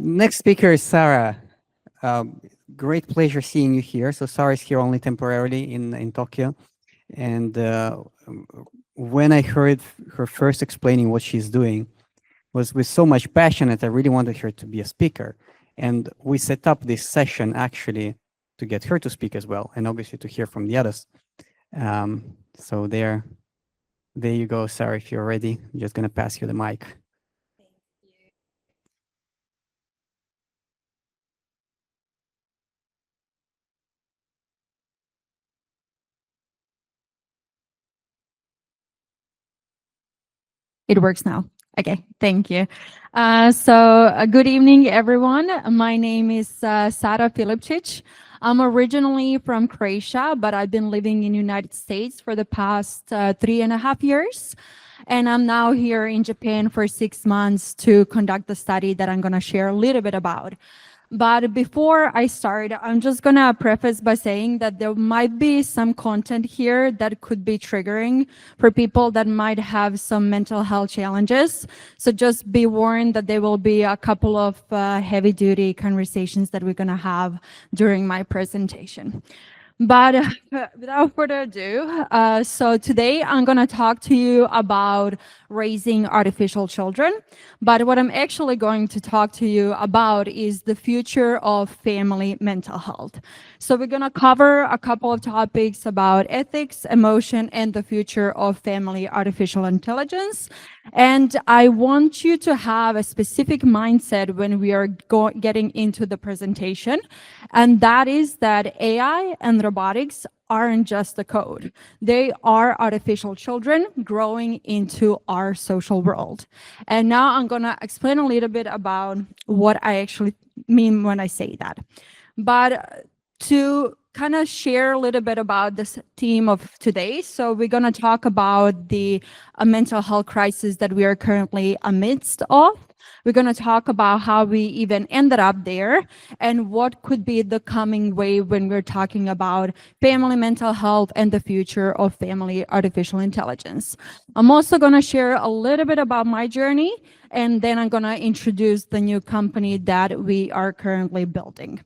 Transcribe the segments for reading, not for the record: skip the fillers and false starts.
Next speaker is Sarah. Great pleasure seeing you here. So Sarah is here only temporarily in Tokyo. And when I heard her first explaining what she's doing was with so much passion that I really wanted her to be a speaker. And we set up this session actually to get her to speak as well, and obviously to hear from the others. So there you go, Sarah, if you're ready. I'm just gonna pass you the mic. It works now. Okay, thank you. Good evening, everyone. My name is Sara Filipčić. I'm originally from Croatia, but I've been living in the United States for the past 3.5 years. And I'm now here in Japan for 6 months to conduct the study that I'm going to share a little bit about. But before I start, I'm just going to preface by saying that there might be some content here that could be triggering for people that might have some mental health challenges. So just be warned that there will be a couple of heavy-duty conversations that we're going to have during my presentation. But without further ado, so today I'm going to talk to you about raising artificial children. But what I'm actually going to talk to you about is the future of family mental health. So we're going to cover a couple of topics about ethics, emotion, and the future of family artificial intelligence. And I want you to have a specific mindset when we are getting into the presentation. And that is that AI and robotics aren't just the code. They are artificial children growing into our social world. And now I'm going to explain a little bit about what I actually mean when I say that. But to kind of share a little bit about this theme of today. So we're going to talk about the mental health crisis that we are currently amidst of. We're going to talk about how we even ended up there and what could be the coming wave when we're talking about family mental health and the future of family artificial intelligence. I'm also going to share a little bit about my journey, and then I'm going to introduce the new company that we are currently building.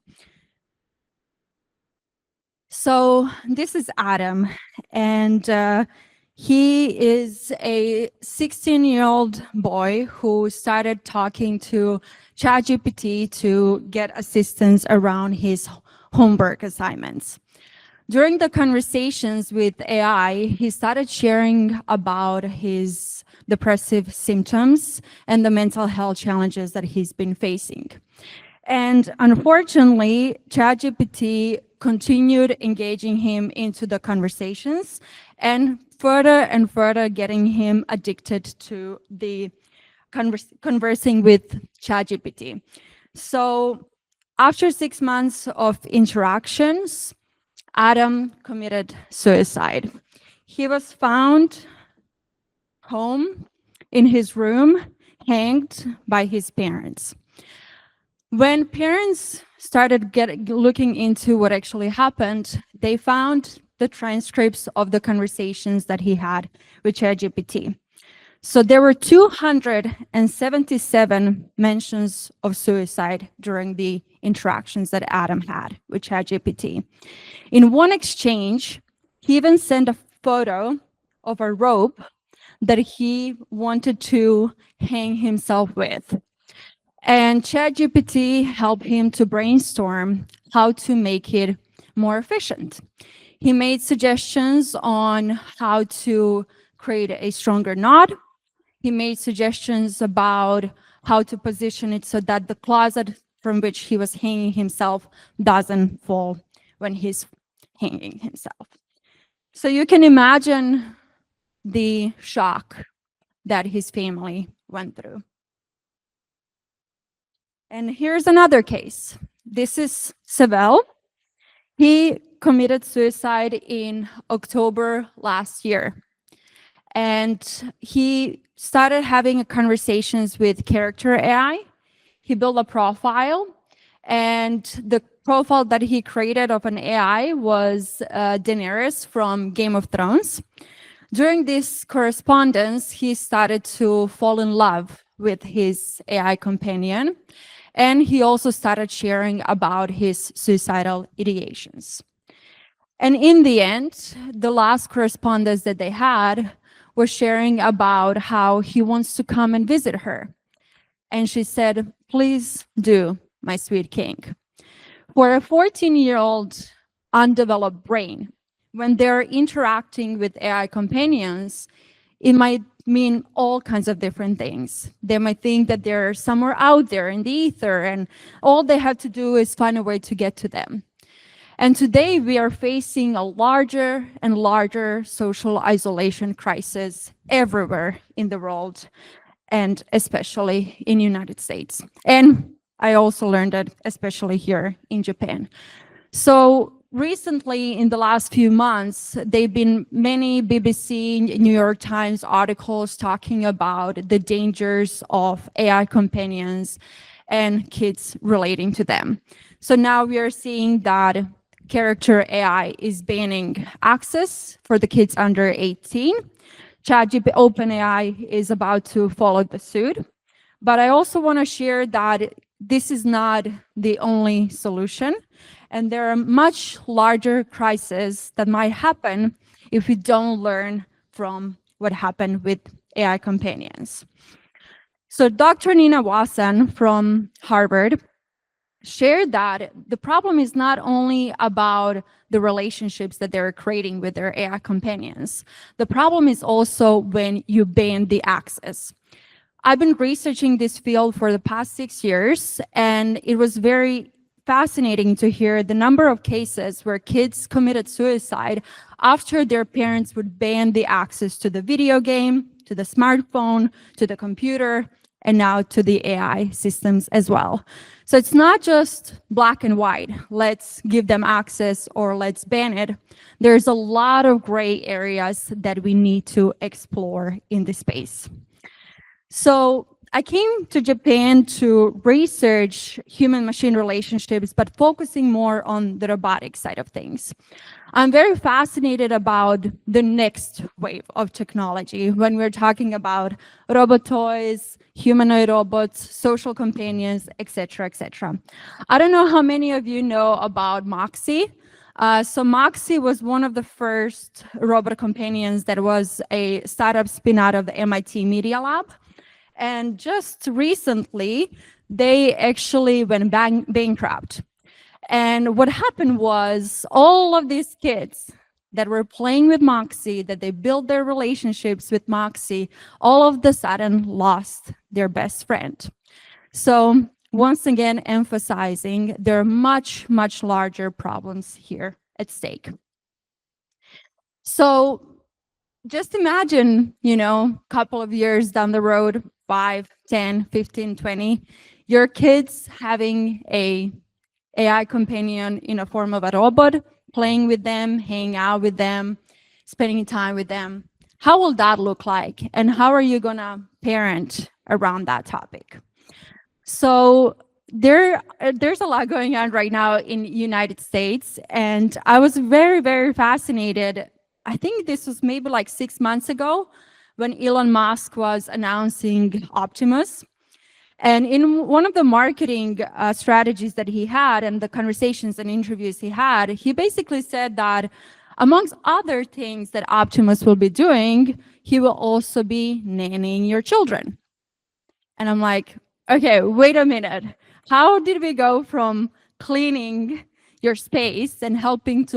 So this is Adam, and he is a 16-year-old boy who started talking to ChatGPT to get assistance around his homework assignments. During the conversations with AI, he started sharing about his depressive symptoms and the mental health challenges that he's been facing. And unfortunately, ChatGPT continued engaging him into the conversations and further getting him addicted to the conversing with ChatGPT. So after 6 months of interactions, Adam committed suicide. He was found home in his room, hanged by his parents. When parents started looking into what actually happened, they found the transcripts of the conversations that he had with ChatGPT. So there were 277 mentions of suicide during the interactions that Adam had with ChatGPT. In one exchange, he even sent a photo of a rope that he wanted to hang himself with. And ChatGPT helped him to brainstorm how to make it more efficient. He made suggestions on how to create a stronger knot. He made suggestions about how to position it so that the closet from which he was hanging himself doesn't fall when he's hanging himself. So you can imagine the shock that his family went through. And here's another case. This is Seville. He committed suicide in October last year. And he started having conversations with character AI. He built a profile, and the profile that he created of an AI was Daenerys from Game of Thrones. During this correspondence, he started to fall in love with his AI companion. And he also started sharing about his suicidal ideations. And in the end, the last correspondence that they had was sharing about how he wants to come and visit her. And she said, "Please do, my sweet king." For a 14-year-old undeveloped brain, when they're interacting with AI companions, it might mean all kinds of different things. They might think that they're somewhere out there in the ether, and all they have to do is find a way to get to them. And today we are facing a larger and larger social isolation crisis everywhere in the world, and especially in the United States. And I also learned that especially here in Japan. So recently, in the last few months, there have been many BBC, New York Times articles talking about the dangers of AI companions and kids relating to them. So now we are seeing that character AI is banning access for the kids under 18. ChatGPT OpenAI is about to follow the suit. But I also want to share that this is not the only solution. And there are much larger crises that might happen if we don't learn from what happened with AI companions. So Dr. Nina Wasson from Harvard shared that the problem is not only about the relationships that they're creating with their AI companions. The problem is also when you ban the access. I've been researching this field for the past 6 years, and it was very fascinating to hear the number of cases where kids committed suicide after their parents would ban the access to the video game, to the smartphone, to the computer, and now to the AI systems as well. So it's not just black and white, let's give them access or let's ban it. There's a lot of gray areas that we need to explore in this space. So I came to Japan to research human-machine relationships, but focusing more on the robotic side of things. I'm very fascinated about the next wave of technology when we're talking about robot toys, humanoid robots, social companions, etc., etc. I don't know how many of you know about Moxie. So Moxie was one of the first robot companions that was a startup spin out of the MIT Media Lab. And just recently, they actually went bankrupt. And what happened was all of these kids that were playing with Moxie, that they built their relationships with Moxie, all of a sudden lost their best friend. So once again, emphasizing there are much, much larger problems here at stake. So just imagine, a couple of years down the road, 5, 10, 15, 20, your kids having a AI companion in a form of a robot, playing with them, hanging out with them, spending time with them. How will that look like? And how are you gonna parent around that topic? So there's a lot going on right now in United States, and I was very, very fascinated. I think this was maybe like 6 months ago when Elon Musk was announcing Optimus. And in one of the marketing strategies that he had and the conversations and interviews he had, he basically said that amongst other things that Optimus will be doing, he will also be nannying your children. And I'm like, okay, wait a minute. How did we go from cleaning your space and helping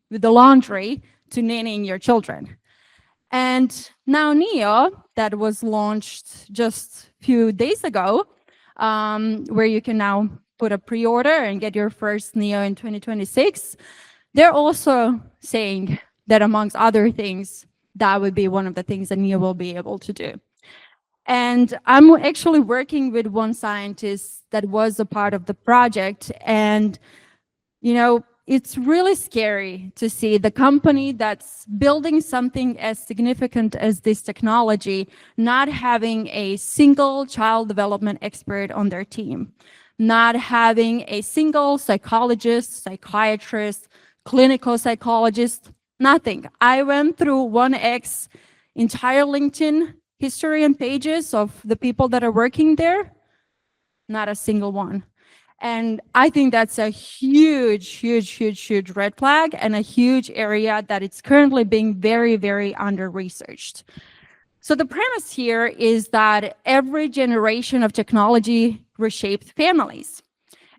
with the laundry to nannying your children? And now Neo, that was launched just a few days ago, where you can now put a pre-order and get your first Neo in 2026, they're also saying that amongst other things, that would be one of the things that Neo will be able to do. And I'm actually working with one scientist that was a part of the project. And, it's really scary to see the company that's building something as significant as this technology not having a single child development expert on their team, not having a single psychologist, psychiatrist, clinical psychologist, nothing. I went through 1X entire LinkedIn history and pages of the people that are working there. not a single one. And I think that's a huge, huge, huge, huge red flag and a huge area that it's currently being very, very under researched. So the premise here is that every generation of technology reshaped families.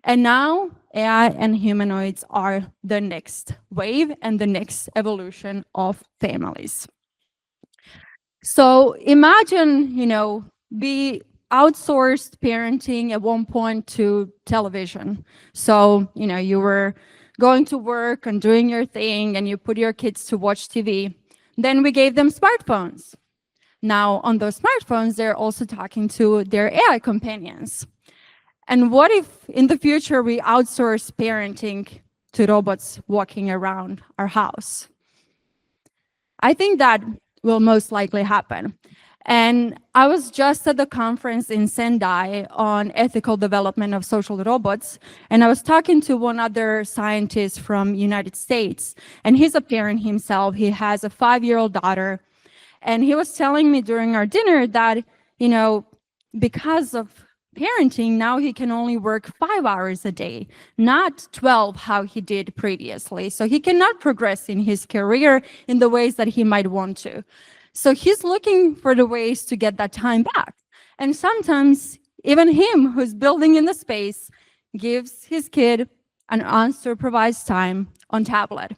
And now AI and humanoids are the next wave and the next evolution of families. So imagine, we outsourced parenting at one point to television. So, you were going to work and doing your thing and you put your kids to watch TV. Then we gave them smartphones. Now, on those smartphones, they're also talking to their AI companions. And what if in the future we outsource parenting to robots walking around our house? I think that will most likely happen. And I was just at the conference in Sendai on ethical development of social robots, and I was talking to one other scientist from United States, and he's a parent himself. He has a 5-year-old daughter, and he was telling me during our dinner that, because of parenting, now he can only work 5 hours a day, not 12, how he did previously. So he cannot progress in his career in the ways that he might want to. So he's looking for the ways to get that time back. And sometimes even him, who's building in the space, gives his kid an unsupervised time on tablet.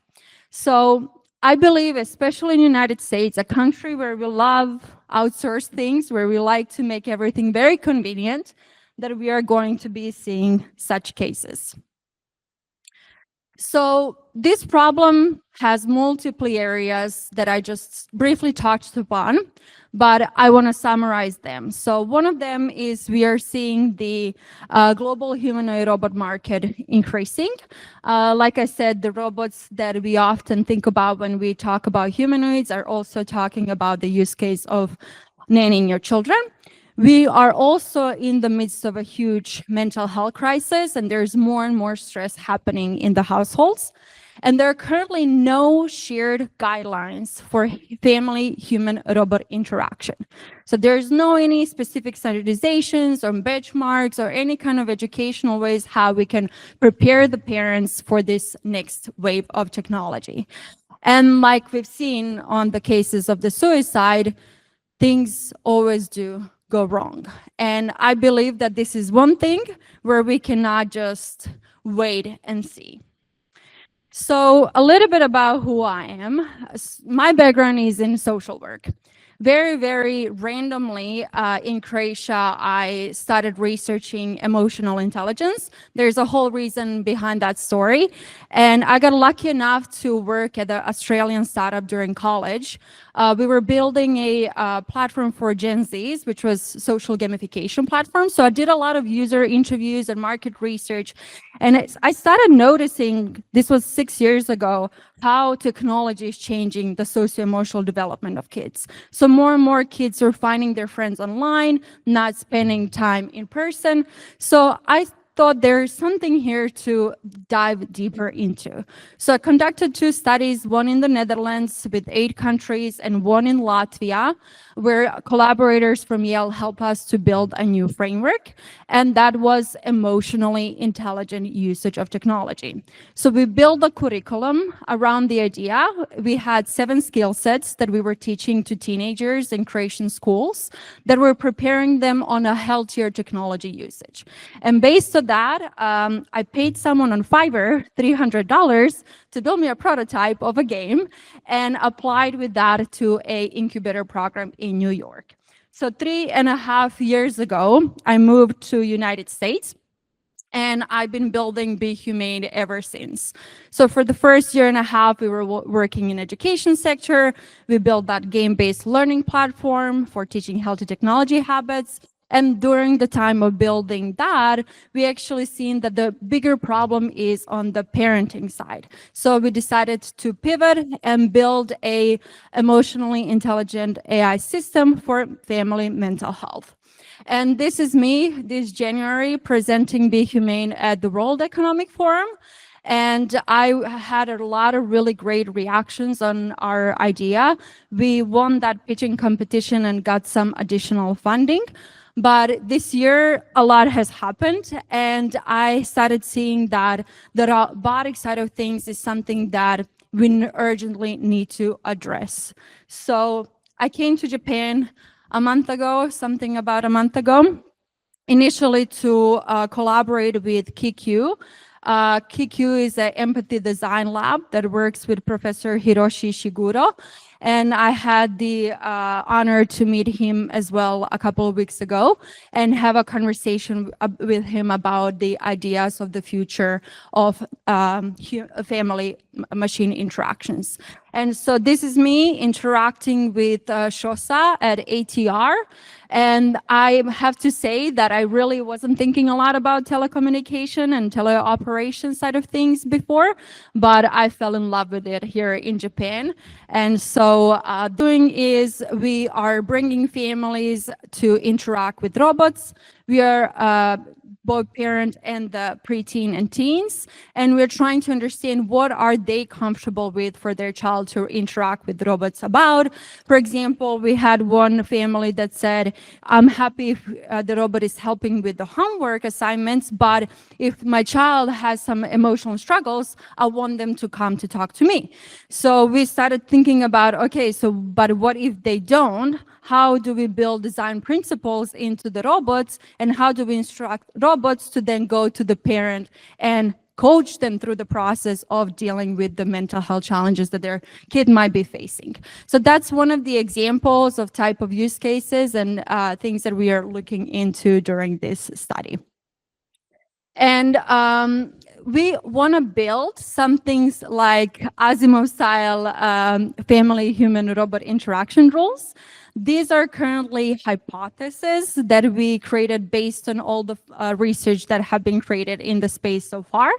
So I believe, especially in the United States, a country where we love outsource things, where we like to make everything very convenient, that we are going to be seeing such cases. So this problem has multiple areas that I just briefly touched upon, but I want to summarize them. So one of them is we are seeing the global humanoid robot market increasing. Like I said, the robots that we often think about when we talk about humanoids are also talking about the use case of nannying your children. We are also in the midst of a huge mental health crisis, and there's more and more stress happening in the households. And there are currently no shared guidelines for family human robot interaction. So there's no any specific standardizations or benchmarks or any kind of educational ways how we can prepare the parents for this next wave of technology. And like we've seen on the cases of the suicide, things always do go wrong. And I believe that this is one thing where we cannot just wait and see. So a little bit about who I am. My background is in social work. Very, very randomly in Croatia, I started researching emotional intelligence. There's a whole reason behind that story. And I got lucky enough to work at an Australian startup during college. We were building a platform for Gen Zs, which was social gamification platform. So I did a lot of user interviews and market research. And I started noticing, this was 6 years ago, how technology is changing the socio-emotional development of kids. So more and more kids are finding their friends online, not spending time in person. So I thought there's something here to dive deeper into. So I conducted 2 studies, one in the Netherlands with 8 countries and one in Latvia, where collaborators from Yale helped us to build a new framework, and that was emotionally intelligent usage of technology. So we built a curriculum around the idea. We had 7 skill sets that we were teaching to teenagers in Croatian schools that were preparing them on a healthier technology usage. And based on that, I paid someone on Fiverr $300 to build me a prototype of a game and applied with that to a incubator program in New York. So 3.5 years ago, I moved to United States, and I've been building Be Humane ever since. So for the first 1.5 years, we were working in education sector. We built that game-based learning platform for teaching healthy technology habits. And during the time of building that, we actually seen that the bigger problem is on the parenting side. So we decided to pivot and build a emotionally intelligent AI system for family mental health. And this is me this January presenting Be Humane at the World Economic Forum. And I had a lot of really great reactions on our idea. We won that pitching competition and got some additional funding. But this year, a lot has happened, and I started seeing that the robotic side of things is something that we urgently need to address. So I came to Japan a month ago, something about a month ago, initially to collaborate with KQ. KQ is an empathy design lab that works with Professor Hiroshi Shiguro. And I had the honor to meet him as well a couple of weeks ago and have a conversation with him about the ideas of the future of family machine interactions. And so this is me interacting with Shosa at ATR. And I have to say that I really wasn't thinking a lot about telecommunication and teleoperation side of things before, but I fell in love with it here in Japan. And so doing is we are bringing families to interact with robots. We are both parent and the preteen and teens, and we're trying to understand what are they comfortable with for their child to interact with robots about. For example, we had one family that said, I'm happy if the robot is helping with the homework assignments, but if my child has some emotional struggles, I want them to come to talk to me. So we started thinking about, okay, so but what if they don't? How do we build design principles into the robots, and how do we instruct robots to then go to the parent and coach them through the process of dealing with the mental health challenges that their kid might be facing? So that's one of the examples of type of use cases and things that we are looking into during this study. And we want to build some things like Asimov style family human robot interaction rules. These are currently hypotheses that we created based on all the research that have been created in the space so far.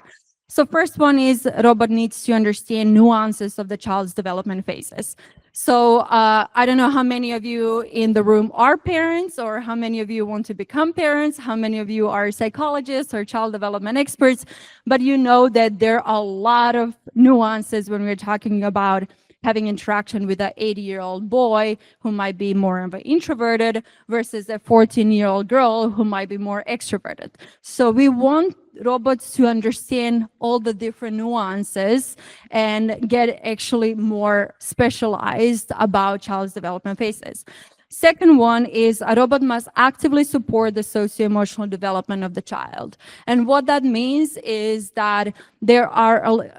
So first one is robot needs to understand nuances of the child's development phases. So I don't know how many of you in the room are parents, or how many of you want to become parents, how many of you are psychologists or child development experts, but you know that there are a lot of nuances when we're talking about having interaction with an 80-year-old boy who might be more of an introverted versus a 14-year-old girl who might be more extroverted. So we want robots to understand all the different nuances and get actually more specialized about child's development phases. Second one is a robot must actively support the socio-emotional development of the child. And what that means is that there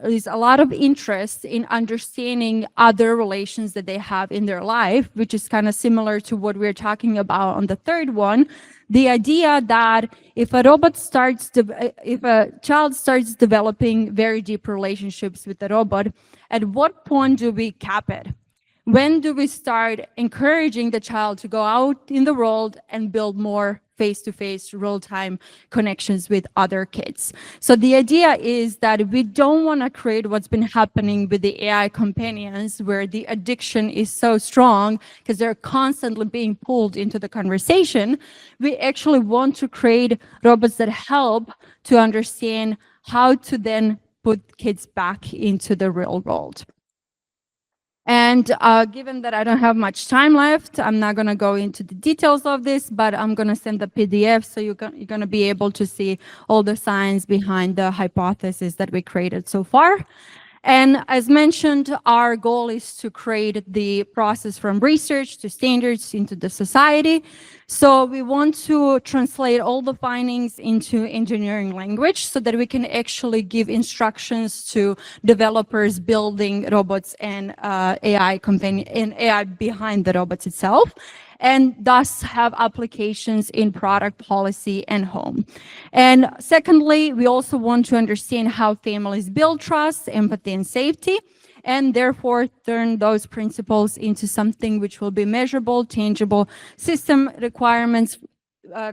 is a lot of interest in understanding other relations that they have in their life, which is kind of similar to what we're talking about on the third one. The idea that if a child starts developing very deep relationships with the robot, at what point do we cap it? When do we start encouraging the child to go out in the world and build more face-to-face, real-time connections with other kids? So the idea is that we don't want to create what's been happening with the AI companions, where the addiction is so strong because they're constantly being pulled into the conversation. We actually want to create robots that help to understand how to then put kids back into the real world. And given that I don't have much time left, I'm not going to go into the details of this, but I'm going to send the PDF so you're going to be able to see all the science behind the hypothesis that we created so far. And as mentioned, our goal is to create the process from research to standards into the society. So we want to translate all the findings into engineering language so that we can actually give instructions to developers building robots and AI behind the robots itself, and thus have applications in product, policy, and home. And secondly, we also want to understand how families build trust, empathy, and safety, and therefore turn those principles into something which will be measurable, tangible system requirements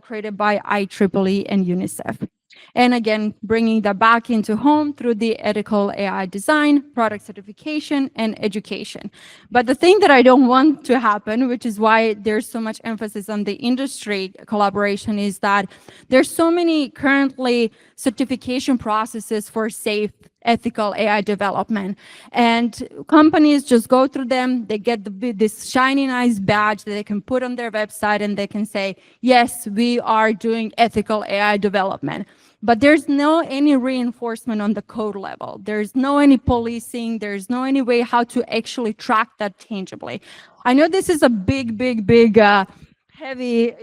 created by IEEE and UNICEF. And again, bringing that back into home through the ethical AI design, product certification, and education. But the thing that I don't want to happen, which is why there's so much emphasis on the industry collaboration, is that there's so many currently certification processes for safe ethical AI development. And companies just go through them, they get this shiny nice badge that they can put on their website, and they can say, yes, we are doing ethical AI development. But there's no any reinforcement on the code level. There's no any policing. There's no any way how to actually track that tangibly. I know this is a big heavy,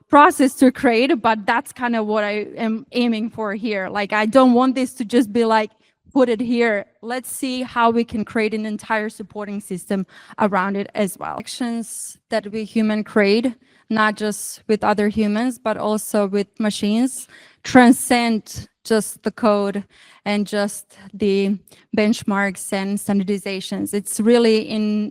process to create, but that's kind of what I am aiming for here. Like, I don't want this to just be like, put it here. Let's see how we can create an entire supporting system around it as well. Actions that we human create, not just with other humans, but also with machines, transcend just the code and just the benchmarks and standardizations. It's really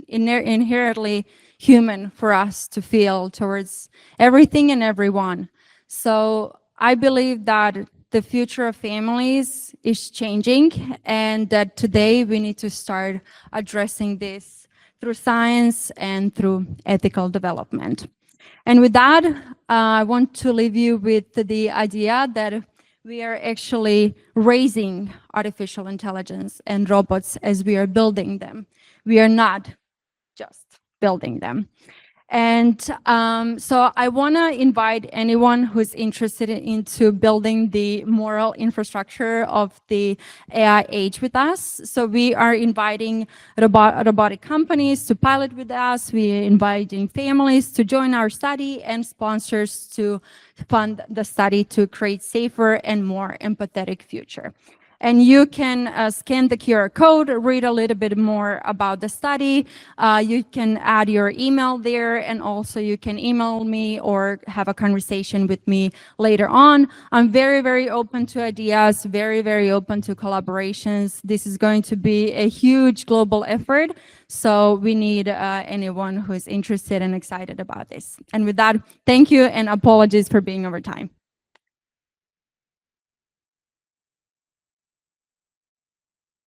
inherently human for us to feel towards everything and everyone. So I believe that the future of families is changing, and that today we need to start addressing this through science and through ethical development. And with that, I want to leave you with the idea that we are actually raising artificial intelligence and robots as we are building them. We are not just building them. And so I want to invite anyone who's interested into building the moral infrastructure of the AI age with us. So we are inviting robotic companies to pilot with us. We are inviting families to join our study and sponsors to fund the study to create safer and more empathetic future. And you can scan the QR code, read a little bit more about the study. You can add your email there, and also you can email me or have a conversation with me later on. I'm very open to ideas, very open to collaborations. This is going to be a huge global effort, so we need anyone who is interested and excited about this. And with that, thank you, and apologies for being over time.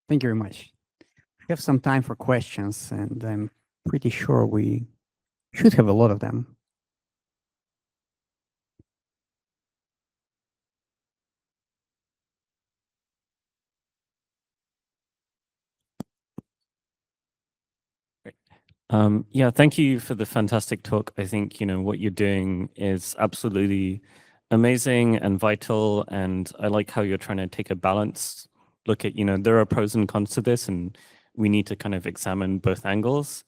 Thank you very much. We have some time for questions, and I'm pretty sure we should have a lot of them. Yeah, thank you for the fantastic talk. I think, what you're doing is absolutely amazing and vital. And I like how you're trying to take a balanced look at, there are pros and cons to this, and we need to kind of examine both angles.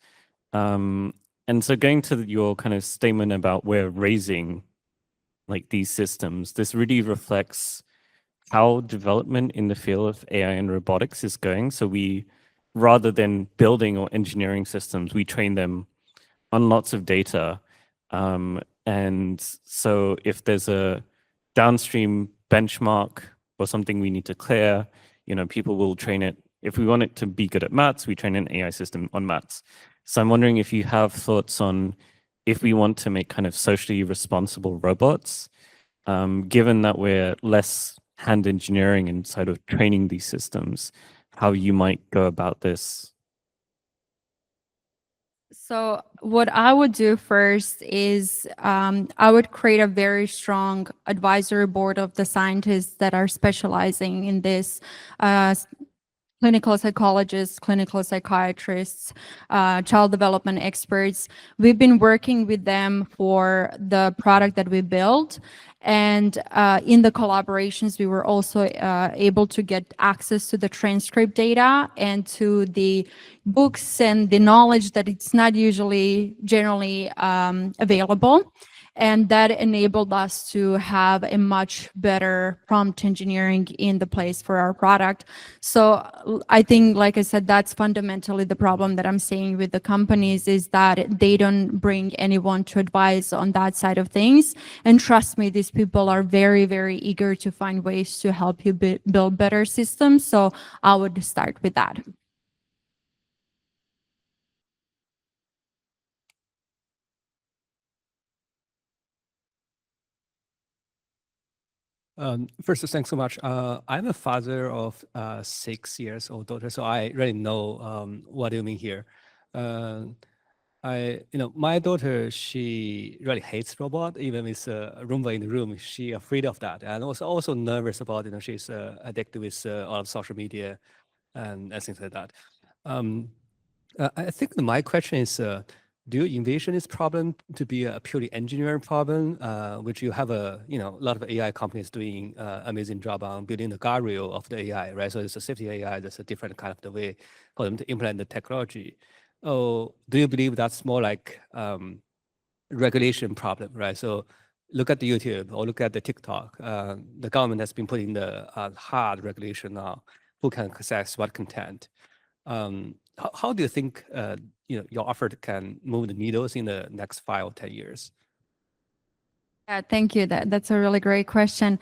And so going to your kind of statement about we're raising like these systems, this really reflects how development in the field of AI and robotics is going. So we, rather than building or engineering systems, we train them on lots of data. And so if there's a downstream benchmark or something we need to clear, people will train it. If we want it to be good at maths, we train an AI system on maths. So I'm wondering if you have thoughts on if we want to make kind of socially responsible robots, given that we're less hand engineering inside of training these systems, how you might go about this. So what I would do first is I would create a very strong advisory board of the scientists that are specializing in this, clinical psychologists, clinical psychiatrists, child development experts. We've been working with them for the product that we built. And in the collaborations, we were also able to get access to the transcript data and to the books and the knowledge that it's not usually generally available. And that enabled us to have a much better prompt engineering in the place for our product. So I think, like I said, that's fundamentally the problem that I'm seeing with the companies, is that they don't bring anyone to advise on that side of things. And trust me, these people are very eager to find ways to help you build better systems. So I would start with that. First, thanks so much. I'm a father of a 6-year-old daughter, so I really know what you mean here. My daughter, she really hates robot. Even with a Roomba in the room, she afraid of that, and also nervous about. She's addicted with all of social media and things like that. Um, I think my question is, do you envision this problem to be a purely engineering problem, which you have a lot of AI companies doing amazing job on building the guardrail of the AI, right? So it's a safety AI. That's a different kind of the way for them to implement the technology. Oh, do you believe that's more like regulation problem, right? So look at the YouTube or look at the TikTok. The government has been putting the hard regulation now. Who can access what content? How do you think your effort can move the needles in the next 5 or 10 years? Yeah, thank you. That's a really great question.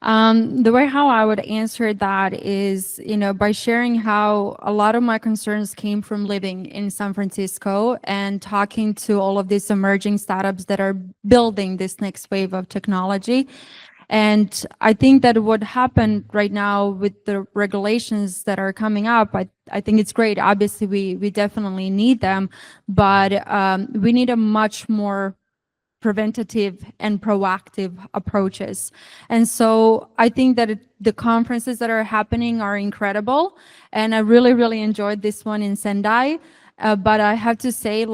The way how I would answer that is, by sharing how a lot of my concerns came from living in San Francisco and talking to all of these emerging startups that are building this next wave of technology. And I think that what happened right now with the regulations that are coming up, I think it's great. Obviously, we definitely need them, but we need a much more preventative and proactive approaches. And so I think that the conferences that are happening are incredible. And I really, really enjoyed this one in Sendai. But I have to say,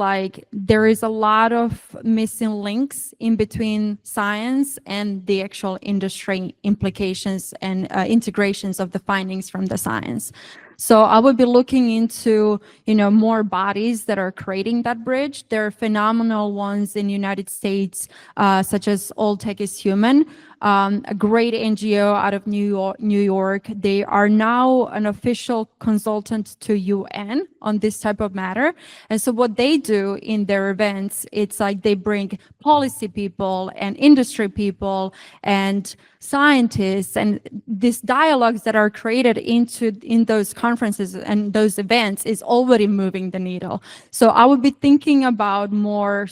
there is a lot of missing links in between science and the actual industry implications and integrations of the findings from the science. So I would be looking into, more bodies that are creating that bridge. There are phenomenal ones in the United States, such as All Tech is Human, a great NGO out of New York. They are now an official consultant to UN on this type of matter. And so what they do in their events, it's like they bring policy people and industry people and scientists, and these dialogues that are created in those conferences and those events is already moving the needle. So I would be thinking about more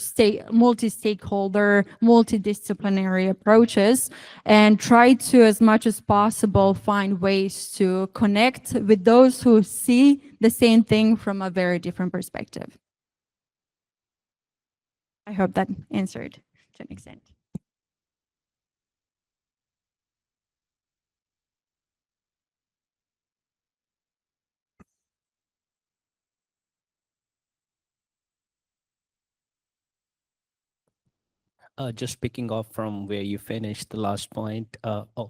multi-stakeholder, multidisciplinary approaches, and try to, as much as possible, find ways to connect with those who see the same thing from a very different perspective. I hope that answered to an extent. Just picking off from where you finished the last point.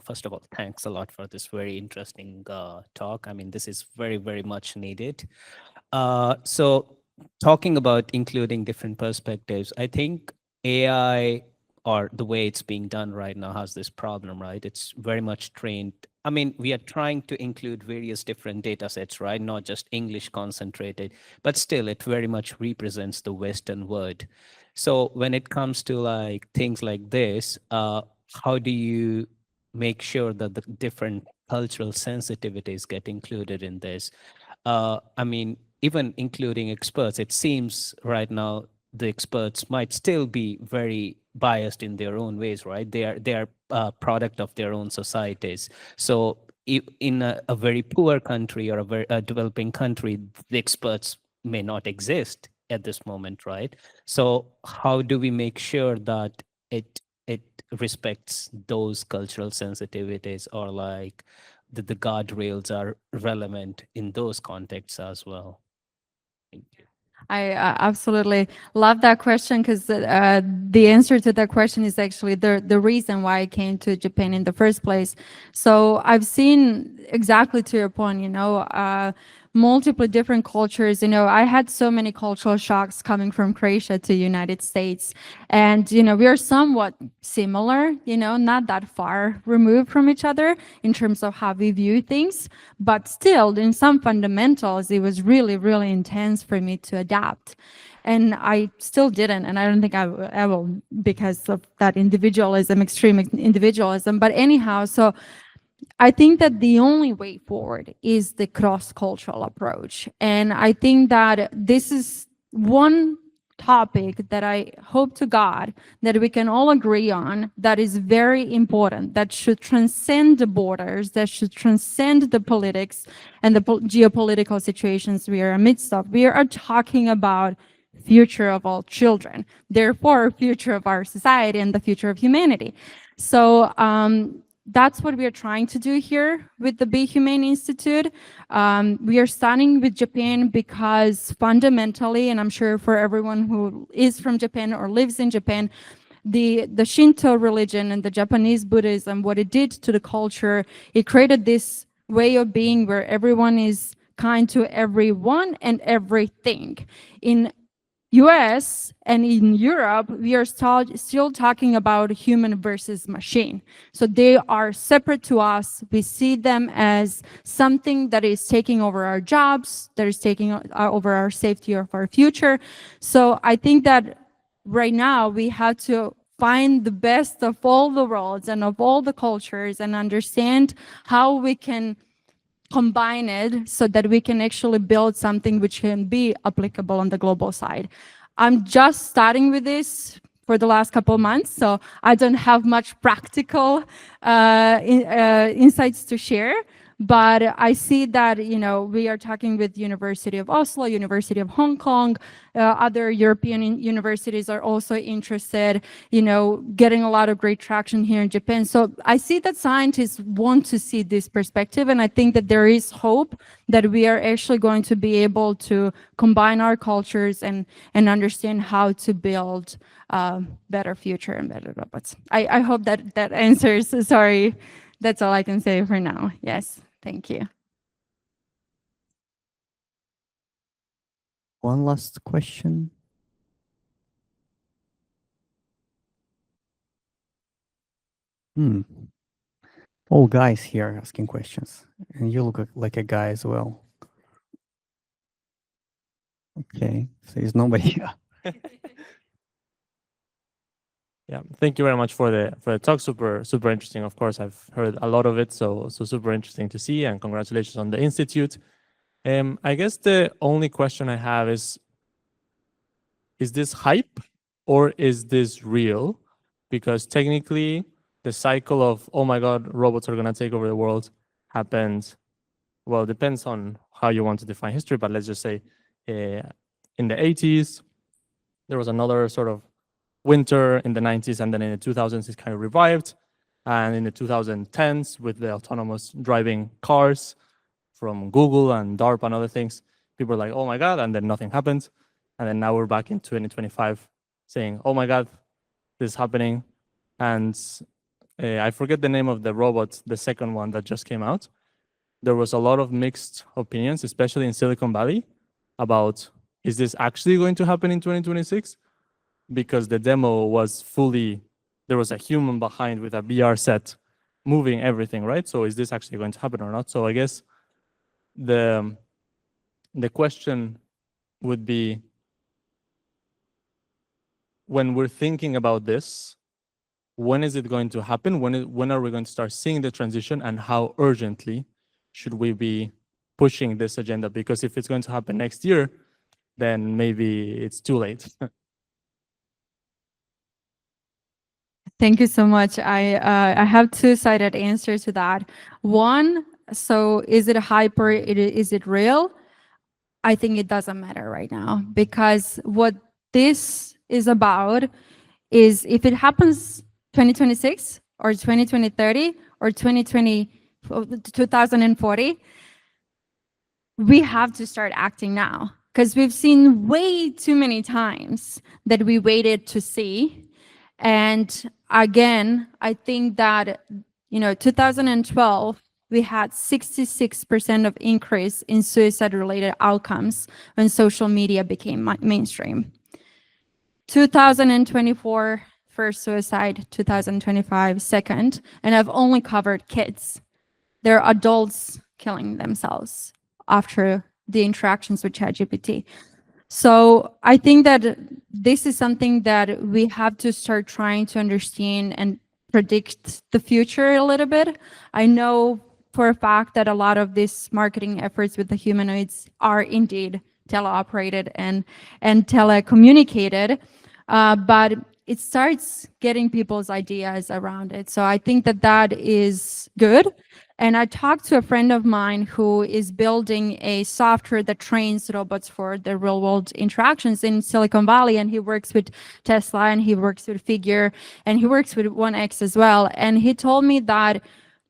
First of all, thanks a lot for this very interesting talk. I mean, this is very, very much needed. So talking about including different perspectives, I think AI, or the way it's being done right now, has this problem, right? It's very much trained. I mean, we are trying to include various different data sets, right? Not just English concentrated, but still it very much represents the Western world. So when it comes to things like this, how do you make sure that the different cultural sensitivities get included in this? I mean, even including experts, it seems right now the experts might still be very biased in their own ways, right? They are a product of their own societies. So in a very poor country or a developing country, the experts may not exist at this moment, right? So how do we make sure that it respects those cultural sensitivities, or the guardrails are relevant in those contexts as well? Thank you. I absolutely love that question, because the answer to that question is actually the reason why I came to Japan in the first place. So I've seen, exactly to your point, multiple different cultures. I had so many cultural shocks coming from Croatia to United States. And, we are somewhat similar, not that far removed from each other in terms of how we view things. But still, in some fundamentals, it was really, really intense for me to adapt. And I still didn't, and I don't think I will, because of that individualism, extreme individualism. But anyhow, so I think that the only way forward is the cross-cultural approach. And I think that this is one topic that I hope to God that we can all agree on, that is very important, that should transcend the borders, that should transcend the politics and the geopolitical situations we are amidst of. We are talking about future of all children, therefore future of our society and the future of humanity. So that's what we are trying to do here with the Be Humane Institute. We are starting with Japan because fundamentally, and I'm sure for everyone who is from Japan or lives in Japan, the Shinto religion and the Japanese Buddhism, what it did to the culture, it created this way of being where everyone is kind to everyone and everything. In US and in Europe, we are still talking about human versus machine. So they are separate to us. We see them as something that is taking over our jobs, that is taking over our safety of our future. So I think that right now we have to find the best of all the worlds and of all the cultures and understand how we can combine it so that we can actually build something which can be applicable on the global side. I'm just starting with this for the last couple of months, so I don't have much practical insights to share. But I see that, we are talking with University of Oslo, University of Hong Kong, other European universities are also interested, getting a lot of great traction here in Japan. So I see that scientists want to see this perspective, and I think that there is hope that we are actually going to be able to combine our cultures and understand how to build a better future and better robots. I hope that answers. Sorry, that's all I can say for now. Yes. Thank you. One last question. All guys here asking questions, and you look like a guy as well. Okay, so there's nobody here. Yeah, thank you very much for the talk. Super interesting. Of course, I've heard a lot of it, so super interesting to see. And congratulations on the institute. I guess the only question I have is this hype or is this real? Because technically, the cycle of oh my god, robots are gonna take over the world happened. Well, depends on how you want to define history, but let's just say in the 80s, there was another sort of winter in the 90s, and then in the 2000s it kind of revived, and in the 2010s with the autonomous driving cars from Google and DARPA and other things, people were like, oh my god, and then nothing happened, and then now we're back in 2025 saying, oh my god, this is happening. And I forget the name of the robot, the second one that just came out. There was a lot of mixed opinions, especially in Silicon Valley, about is this actually going to happen in 2026? Because the demo was fully, there was a human behind with a VR set moving everything, right? So is this actually going to happen or not? So I guess the question would be, when we're thinking about this, when is it going to happen? When are we going to start seeing the transition, and how urgently should we be pushing this agenda? Because if it's going to happen next year, then maybe it's too late. Thank you so much. I have two-sided answer to that. One, so is it hyper? Is it real? I think it doesn't matter right now, because what this is about is if it happens 2026 or 2030 or 2040, we have to start acting now, because we've seen way too many times that we waited to see. And again, I think that, 2012, we had 66% of increase in suicide-related outcomes when social media became mainstream. 2024, first suicide, 2025, second, and I've only covered kids. They're adults killing themselves after the interactions with ChatGPT. So I think that this is something that we have to start trying to understand and predict the future a little bit. I know for a fact that a lot of these marketing efforts with the humanoids are indeed teleoperated and telecommunicated, but it starts getting people's ideas around it. So I think that is good. And I talked to a friend of mine who is building a software that trains robots for the real world interactions in Silicon Valley. And he works with Tesla and he works with Figure and he works with 1X as well. And he told me that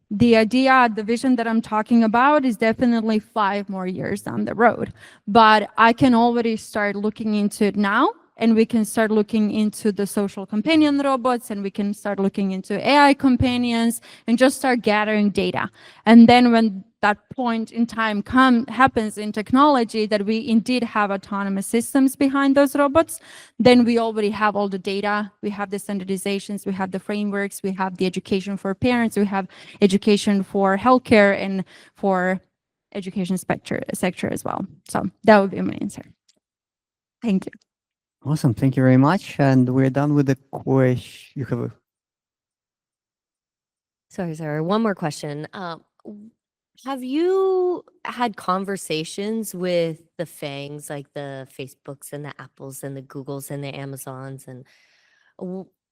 the idea, the vision that I'm talking about is definitely 5 more years down the road. But I can already start looking into it now, and we can start looking into the social companion robots, and we can start looking into AI companions and just start gathering data. And then when that point in time happens in technology that we indeed have autonomous systems behind those robots, then we already have all the data, we have the standardizations, we have the frameworks, we have the education for parents, we have education for healthcare and for education sector as well. So that would be my answer. Thank you. Awesome. Thank you very much. And we're done with the question. You have a Sorry. One more question. Have you had conversations with the FANGs, like the Facebooks and the Apples and the Googles and the Amazons, and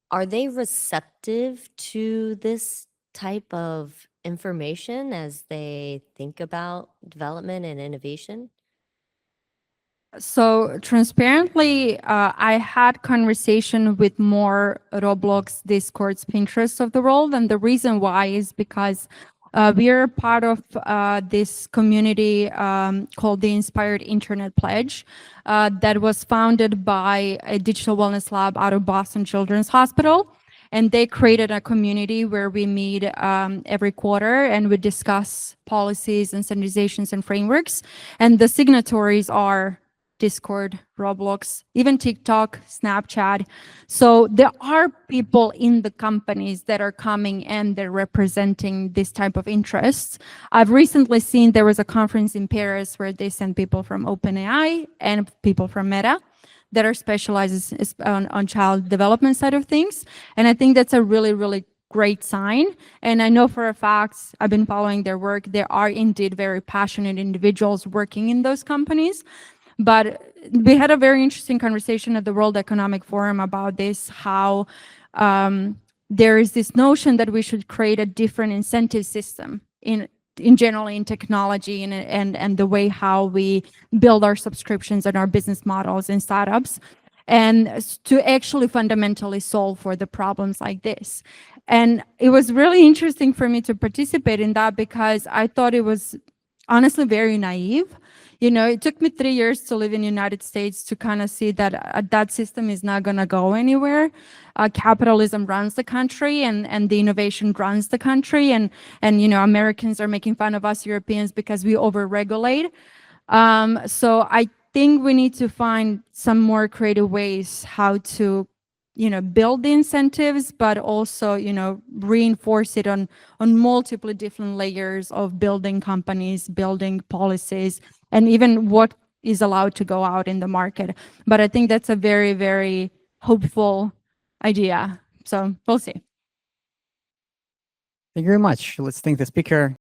are they receptive to this type of information as they think about development and innovation? So transparently, I had conversation with more Roblox, Discords, Pinterest of the world, and the reason why is because we are part of this community called the Inspired Internet Pledge that was founded by a digital wellness lab out of Boston Children's Hospital. And they created a community where we meet every quarter and we discuss policies and standardizations and frameworks. And the signatories are Discord, Roblox, even TikTok, Snapchat. So there are people in the companies that are coming and they're representing this type of interests. I've recently seen there was a conference in Paris where they sent people from OpenAI and people from Meta that are specialized on child development side of things. And I think that's a really, really great sign. And I know for a fact, I've been following their work, there are indeed very passionate individuals working in those companies. But we had a very interesting conversation at the World Economic Forum about this, how there is this notion that we should create a different incentive system in general in technology and the way how we build our subscriptions and our business models in startups, and to actually fundamentally solve for the problems like this. And it was really interesting for me to participate in that because I thought it was honestly very naive. You know, it took me 3 years to live in the United States to kind of see that that system is not going to go anywhere. Capitalism runs the country and the innovation runs the country. And you know, Americans are making fun of us Europeans because we over-regulate. So I think we need to find some more creative ways how to, you know, build the incentives, but also, you know, reinforce it on multiple different layers of building companies, building policies, and even what is allowed to go out in the market. But I think that's a very, very hopeful idea. So we'll see. Thank you very much. Let's thank the speaker.